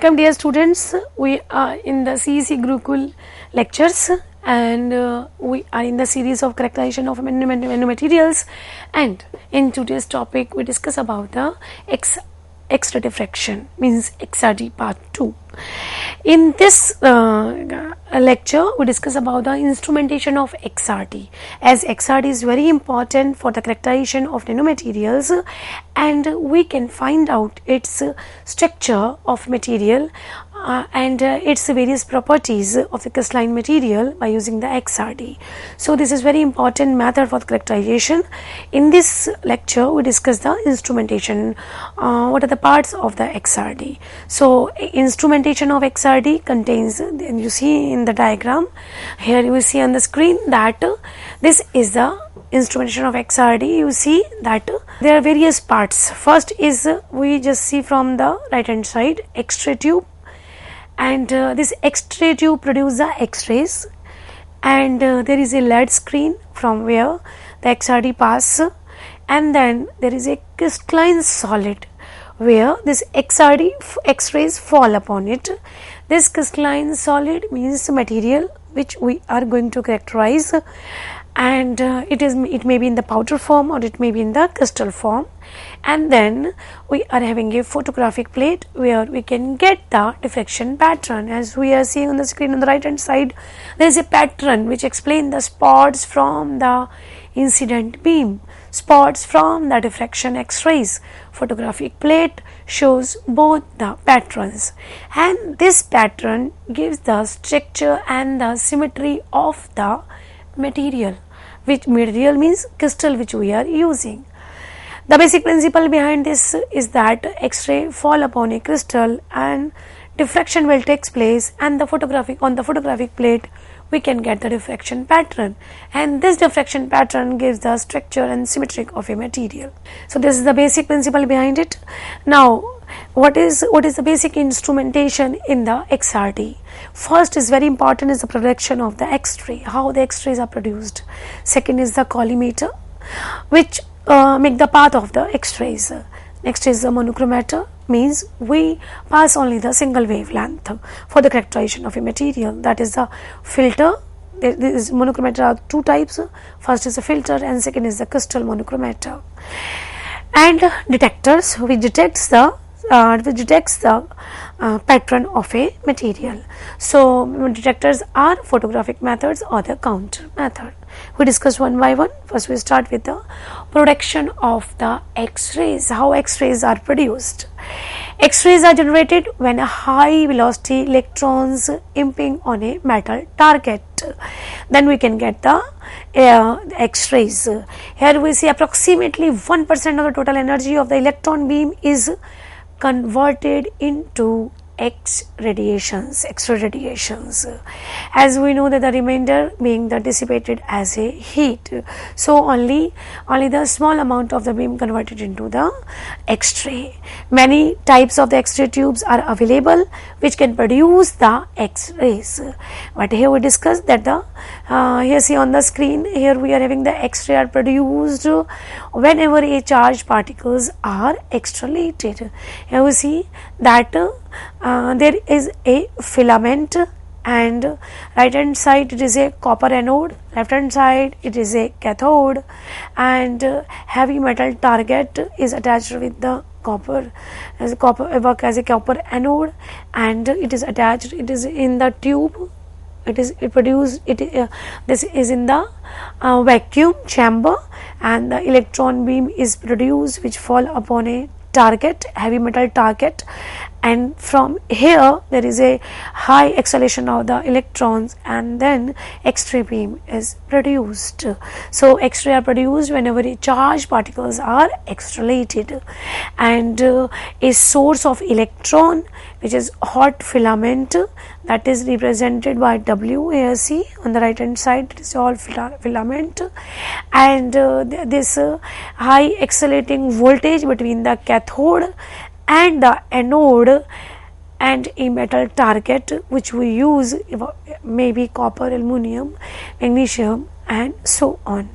Welcome dear students, we are in the CEC Gurukul lectures and we are in the series of characterization of nanomaterials, and in today's topic we discuss about the X-ray diffraction, means XRD part 2. In this lecture we discuss about the instrumentation of XRD, as XRD is very important for the characterization of nanomaterials, and we can find out its structure of material and its various properties of the crystalline material by using the XRD. So this is very important method for the characterization. In this lecture we discuss the instrumentation, what are the parts of the XRD. So instrumentation of XRD contains, you see in the diagram here, you will see on the screen that this is the instrumentation of XRD. You see that there are various parts. First is we just see from the right hand side, X-ray tube, and this X-ray tube produces the X-rays, and there is a LED screen from where the XRD pass, and then there is a crystalline solid where this XRD X-rays fall upon it. This crystalline solid means material which we are going to characterize, and it may be in the powder form or it may be in the crystal form. And then we are having a photographic plate where we can get the diffraction pattern. As we are seeing on the screen on the right hand side, there is a pattern which explains the spots from the incident beam, spots from the diffraction X-rays. Photographic plate shows both the patterns, and this pattern gives the structure and the symmetry of the material, which material means crystal which we are using. The basic principle behind this is that X-ray fall upon a crystal and diffraction will take place, and on the photographic plate we can get the diffraction pattern, and this diffraction pattern gives the structure and symmetry of a material. So this is the basic principle behind it. Now what is the basic instrumentation in the XRD? First is very important is the production of the X-ray, how the X-rays are produced. Second is the collimator, which make the path of the X-rays. Next is the monochromator, means we pass only the single wavelength for the characterization of a material. That is the filter. This monochromator are two types. First is the filter and second is the crystal monochromator. And detectors, which detects the pattern of a material. So detectors are photographic methods or the counter method. We discuss one by one. First we start with the production of the X-rays, how X-rays are produced. X-rays are generated when a high velocity electrons imping on a metal target. Then we can get the X-rays. Here we see approximately 1% of the total energy of the electron beam is converted into X-ray radiations. As we know that the remainder being the dissipated as a heat. So only the small amount of the beam converted into the X-ray. Many types of the X-ray tubes are available which can produce the X-rays. But here we discuss that here see on the screen, here we are having the X-ray are produced whenever a charged particles are extralated. Here we see that there is a filament, and right hand side it is a copper anode, left hand side it is a cathode, and heavy metal target is attached with the copper, as work as a copper anode, and it is attached, it is in the tube, this is in the vacuum chamber, and the electron beam is produced which fall upon a target, heavy metal target, and from here there is a high acceleration of the electrons, and then X-ray beam is produced. So X-ray are produced whenever a charged particles are extralated, and a source of electron which is hot filament, that is represented by W. Here see on the right hand side it is all filament, and this high accelerating voltage between the cathode and the anode and a metal target which we use, maybe copper, aluminum, magnesium and so on.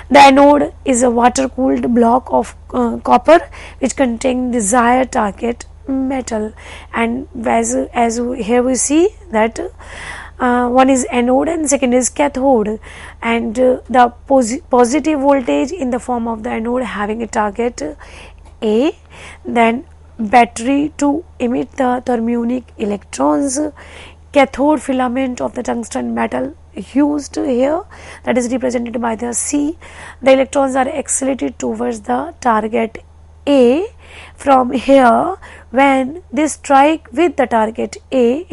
The anode is a water cooled block of copper which contains desired target metal. And as here we see that one is anode and second is cathode, and the positive voltage in the form of the anode having a target A, then battery to emit the thermionic electrons, cathode filament of the tungsten metal used here, that is represented by the C. The electrons are accelerated towards the target A. From here, when they strike with the target A,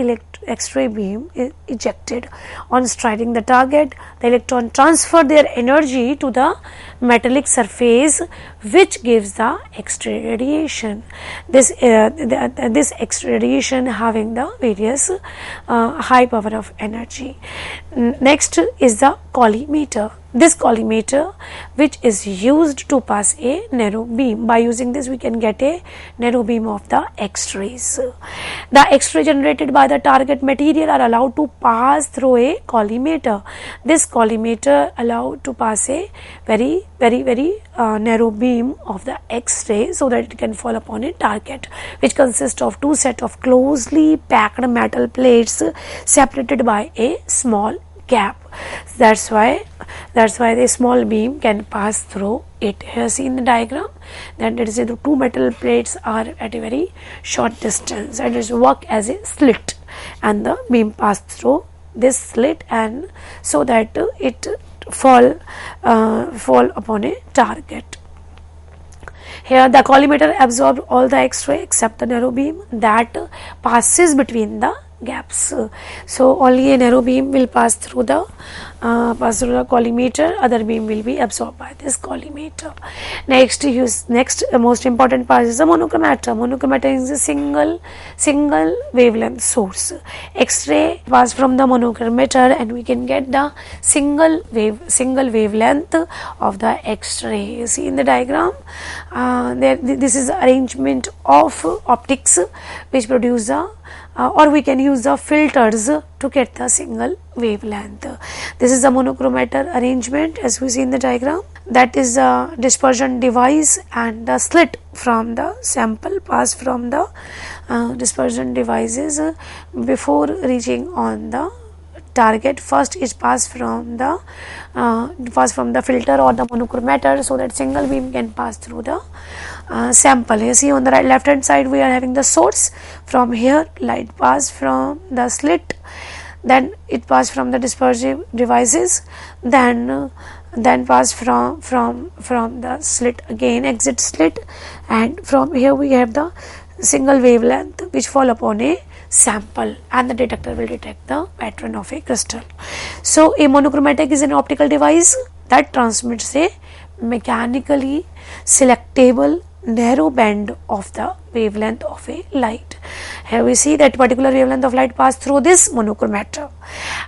X-ray beam is ejected. On striking the target, the electron transfer their energy to the metallic surface, which gives the X-ray radiation. This X-ray radiation having the various high power of energy. Next is the collimator. This collimator, which is used to pass a narrow beam. By using this, we can get a narrow beam of the X-rays. The X-ray generated by the target material are allowed to pass through a collimator. This collimator allowed to pass a very narrow beam of the X-ray, so that it can fall upon a target, which consists of two sets of closely packed metal plates separated by a small gap. That's why the small beam can pass through it. Here see in the diagram that let us say the two metal plates are at a very short distance and it work as a slit, and the beam pass through this slit, and so that it fall upon a target. Here the collimator absorbs all the X-ray except the narrow beam that passes between the gaps. So only a narrow beam will pass through the collimator, other beam will be absorbed by this collimator. Next most important part is the monochromator. Monochromator is a single wavelength source. X-ray pass from the monochromator and we can get the single wavelength of the X-ray. You see in the diagram, this is arrangement of optics which produce the or we can use the filters to get the single wavelength. This is the monochromator arrangement as we see in the diagram. That is the dispersion device, and the slit from the sample pass from the dispersion devices before reaching on the target. First is passed from the filter or the monochromator, so that single beam can pass through the sample. You see on the left hand side we are having the source. From here light pass from the slit, then it pass from the dispersive devices, then pass from the slit again, exit slit, and from here we have the single wavelength which fall upon a sample, and the detector will detect the pattern of a crystal. So a monochromatic is an optical device that transmits a mechanically selectable narrow band of the wavelength of a light. Here we see that particular wavelength of light pass through this monochromator.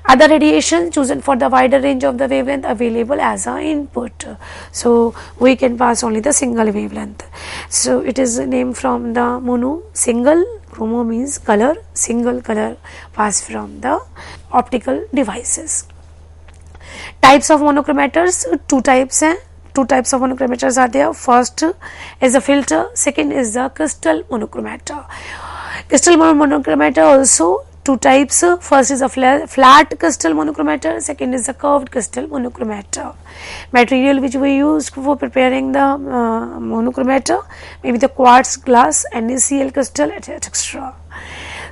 Other radiation chosen for the wider range of the wavelength available as an input. So we can pass only the single wavelength. So it is named from the mono, single, chromo means color, single color pass from the optical devices. Types of monochromators, two types of monochromators are there. First is the filter, second is the crystal monochromator. Crystal monochromator also two types. First is a flat crystal monochromator, second is the curved crystal monochromator. Material which we use for preparing the monochromator, maybe the quartz, glass, NaCl crystal, etc.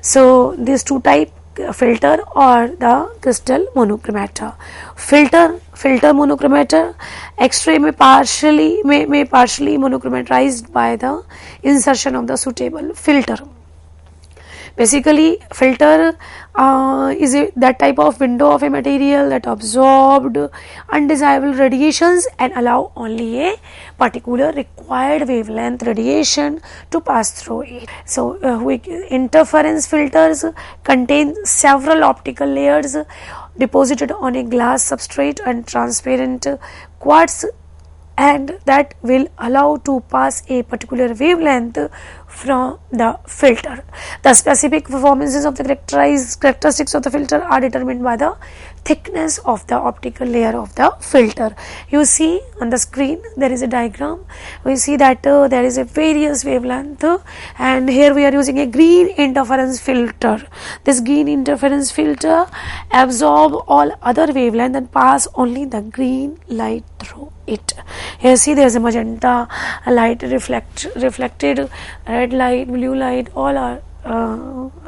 So these two types, filter or the crystal monochromator. Filter monochromator, X-ray may partially monochromatized by the insertion of the suitable filter. Basically, filter is that type of window of a material that absorbed undesirable radiations and allow only a particular required wavelength radiation to pass through it. So, interference filters contain several optical layers deposited on a glass substrate and transparent quartz, and that will allow to pass a particular wavelength from the filter. The specific performances of the characteristics of the filter are determined by the thickness of the optical layer of the filter. You see on the screen there is a diagram. We see that there is a various wavelength, and here we are using a green interference filter. This green interference filter absorb all other wavelength and pass only the green light through it. Here see there is a magenta light, reflected red light, blue light, all are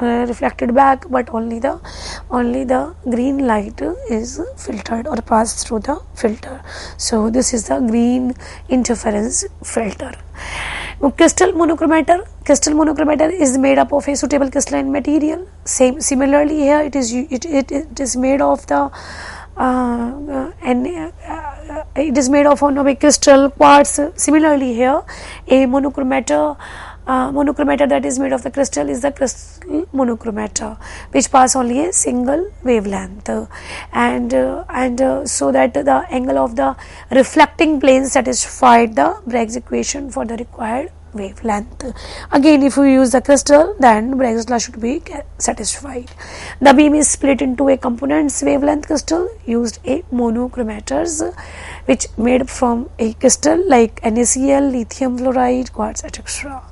reflected back, but only the green light is filtered or passed through the filter. So this is the green interference filter. Crystal monochromator is made up of a suitable crystalline material. Similarly here it is made of the it is made of a crystal quartz. Similarly here a monochromator that is made of the crystal is the crystal monochromator, which pass only a single wavelength, and so that the angle of the reflecting plane satisfied the Bragg's equation for the required wavelength. Again, if we use the crystal, then Bragg's law should be satisfied. The beam is split into a components wavelength crystal used a monochromators, which made from a crystal like NaCl, lithium fluoride, quartz, etc.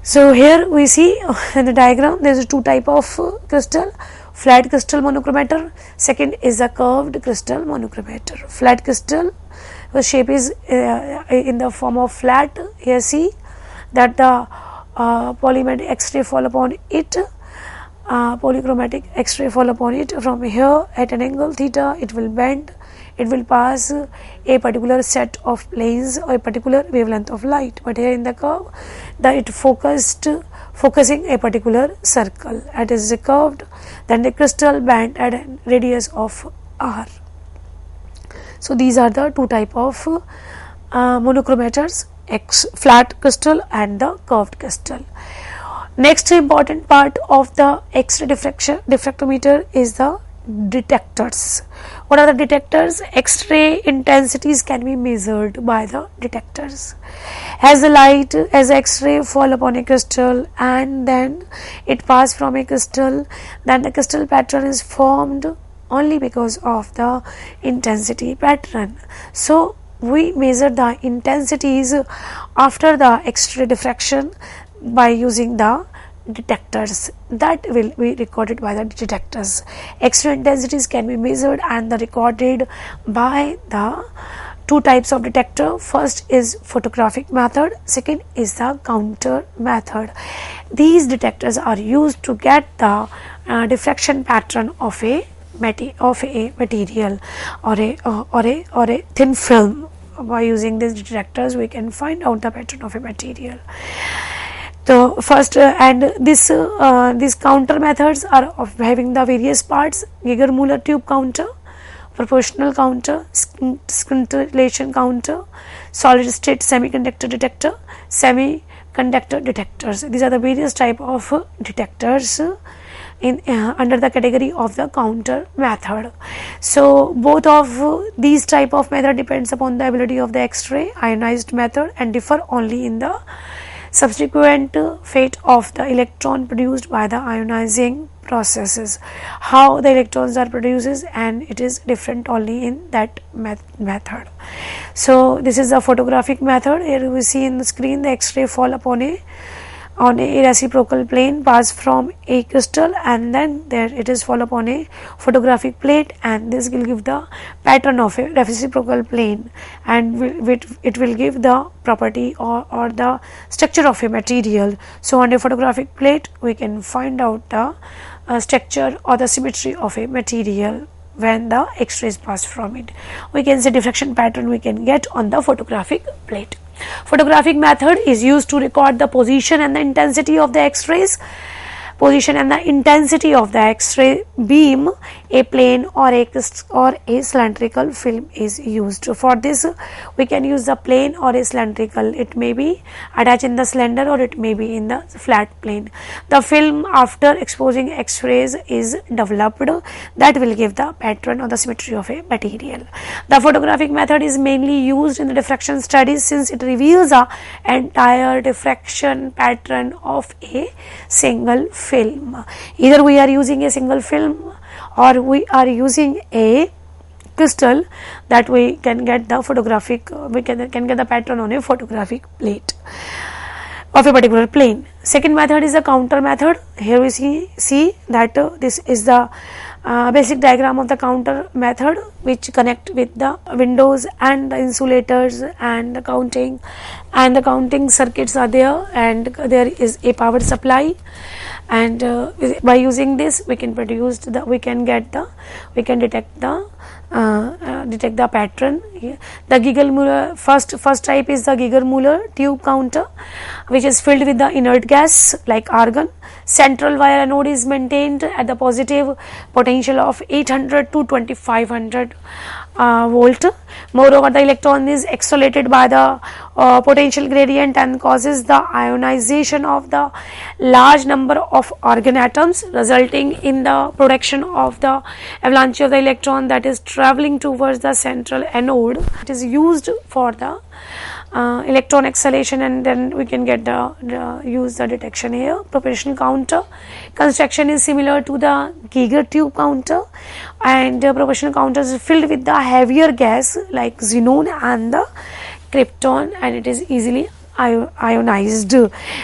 So here we see in the diagram there is two type of crystal: flat crystal monochromator. Second is a curved crystal monochromator. Flat crystal, the shape is in the form of flat. Here see that the polychromatic X-ray fall upon it. Polychromatic X-ray fall upon it from here at an angle theta. It will bend. It will pass a particular set of planes or a particular wavelength of light. But here in the curve, it focusing a particular circle. It is curved. Then the crystal band at a radius of r. So these are the two type of monochromators: flat crystal and the curved crystal. Next important part of the X-ray diffractometer is the detectors. What are the detectors? X-ray intensities can be measured by the detectors. As X-ray fall upon a crystal and then it pass from a crystal, then the crystal pattern is formed only because of the intensity pattern. So we measure the intensities after the X-ray diffraction by using the detectors that will be recorded by the detectors. X-ray intensities can be measured and recorded by the two types of detector. First is photographic method, second is the counter method. These detectors are used to get the diffraction pattern of a material or a thin film. By using these detectors we can find out the pattern of a material. So first and these counter methods are of having the various parts: Geiger-Müller tube counter, proportional counter, scintillation counter, solid state semiconductor detector, semiconductor detectors. These are the various type of detectors in under the category of the counter method. So both of these type of method depends upon the ability of the X-ray ionized method and differ only in the subsequent fate of the electron produced by the ionizing processes. How the electrons are produced, and it is different only in that method. So this is the photographic method. Here we see in the screen the X-ray fall upon a reciprocal plane, pass from a crystal, and then there it is fall upon a photographic plate, and this will give the pattern of a reciprocal plane, and it will give the property or the structure of a material. So on a photographic plate we can find out the structure or the symmetry of a material when the X-rays pass from it. We can say diffraction pattern we can get on the photographic plate. Photographic method is used to record the position and the intensity of the X-rays position and the intensity of the X-ray beam, a plane or a cylindrical film is used. For this we can use the plane or a cylindrical. It may be attached in the cylinder or it may be in the flat plane. The film after exposing X-rays is developed that will give the pattern or the symmetry of a material. The photographic method is mainly used in the diffraction studies since it reveals the entire diffraction pattern of a single film. Either we are using a single film or we are using a crystal, that we can get the photographic, we can get the pattern on a photographic plate of a particular plane. Second method is the counter method. Here we see that this is the basic diagram of the counter method, which connect with the windows and the insulators and the counting circuits are there, and there is a power supply, and by using this we can detect the pattern. The Geiger-Müller first type is the Geiger-Müller tube counter, which is filled with the inert gas like argon. Central wire anode is maintained at the positive potential of 800 to 2500 volt. Moreover, the electron is accelerated by the potential gradient and causes the ionization of the large number of argon atoms, resulting in the production of the avalanche of the electron that is traveling towards the central anode. It is used for the electron acceleration, and then we can get use the detection here. Propagation counter construction is similar to the Geiger tube counter, and propagation counter is filled with the heavier gas like xenon and the krypton, and it is easily ionized,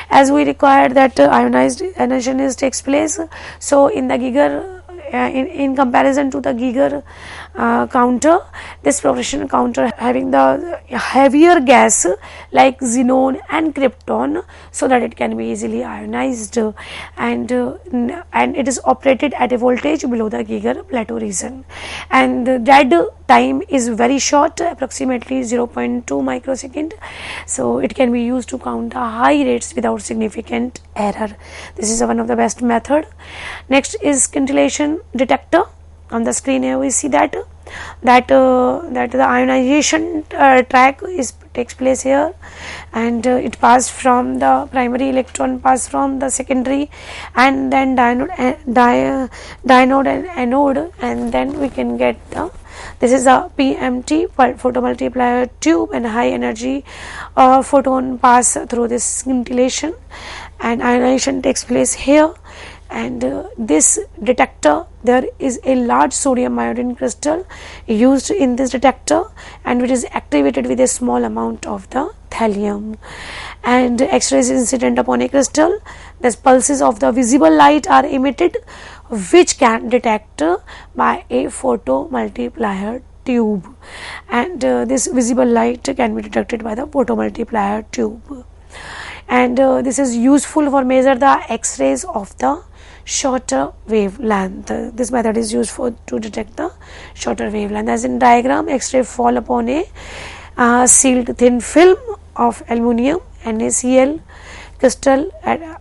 as we require that ionization takes place. So in the Geiger, in comparison to the Geiger counter, this propagation counter having the heavier gas like xenon and krypton, so that it can be easily ionized, and it is operated at a voltage below the Geiger plateau region, and the dead time is very short, approximately 0.2 microsecond, so it can be used to count the high rates without significant error. This is one of the best method. Next is scintillation detector. On the screen here we see that the ionization track takes place here, and it passes from the primary electron pass from the secondary, and then diode and anode, and then we can get this is a PMT, photomultiplier tube, and high energy photon pass through this scintillation, and ionization takes place here. And this detector, there is a large sodium iodine crystal used in this detector, and which is activated with a small amount of the thallium, and X-rays incident upon a crystal. The pulses of the visible light are emitted, which can detect by a photomultiplier tube, and this visible light can be detected by the photomultiplier tube, and this is useful for measure the X-rays of the shorter wavelength. This method is used to detect the shorter wavelength. As in diagram, X-ray fall upon a sealed thin film of aluminium NaCl crystal,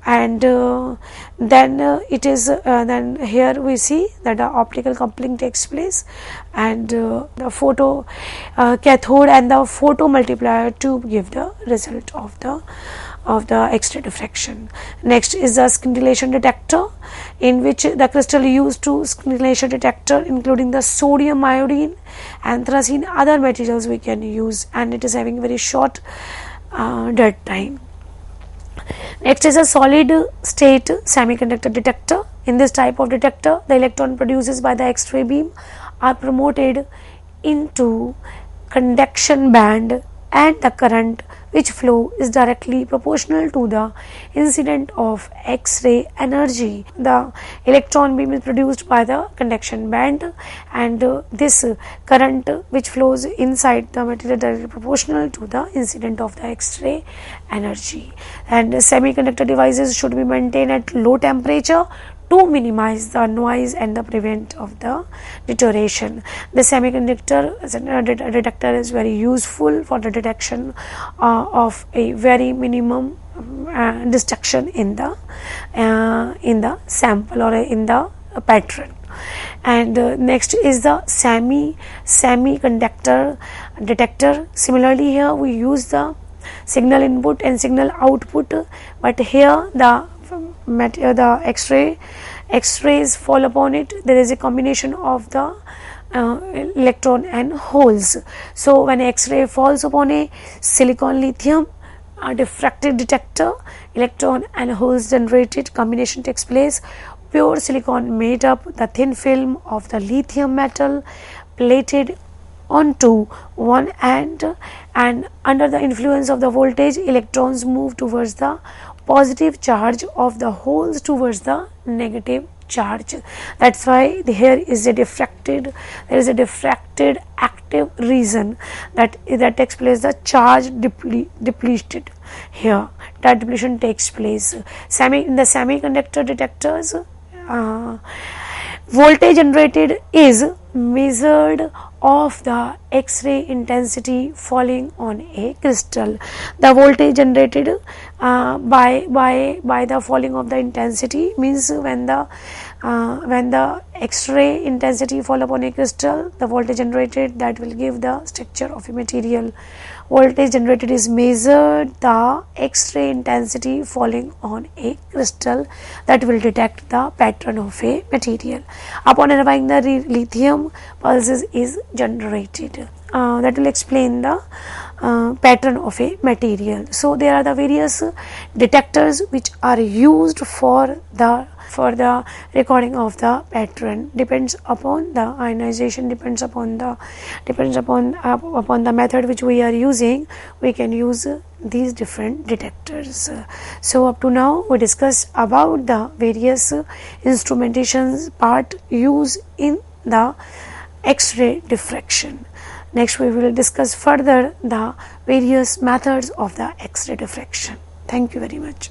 and then it is then here we see that the optical coupling takes place, and the photo cathode and the photomultiplier tube give the result of the X-ray diffraction. Next is the scintillation detector, in which the crystal used to scintillation detector, including the sodium iodine, anthracene, other materials we can use, and it is having very short dead time. Next is a solid state semiconductor detector. In this type of detector, the electron produced by the X-ray beam are promoted into conduction band, and the current which flow is directly proportional to the incident of X-ray energy. The electron beam is produced by the conduction band, and this current which flows inside the material directly proportional to the incident of the X-ray energy. And semiconductor devices should be maintained at low temperature to minimize the noise and the prevent of the deterioration. The semiconductor detector is very useful for the detection of a very minimum destruction in the sample or in the pattern. And next is the semiconductor detector. Similarly, here we use the signal input and signal output, but here the X-rays fall upon it. There is a combination of the electron and holes. So when X-ray falls upon a silicon lithium diffracted detector, electron and holes generated, combination takes place. Pure silicon made up the thin film of the lithium metal plated onto one end, and under the influence of the voltage, electrons move towards the positive charge of the holes towards the negative charge. That's why here is a diffracted, there is a diffracted active region that takes place, the charge depleted here, that depletion takes place. In the semiconductor detectors, voltage generated is measured of the X-ray intensity falling on a crystal. The voltage generated by the falling of the intensity means when the X-ray intensity fall upon a crystal, the voltage generated that will give the structure of a material. Voltage generated is measured the X-ray intensity falling on a crystal, that will detect the pattern of a material. Upon arriving the lithium, pulses is generated. That will explain the pattern of a material. So there are the various detectors which are used for the recording of the pattern. Depends upon the ionization, depends upon the method which we are using, we can use these different detectors. So up to now we discussed about the various instrumentations part used in the X-ray diffraction. Next we will discuss further the various methods of the X-ray diffraction. Thank you very much.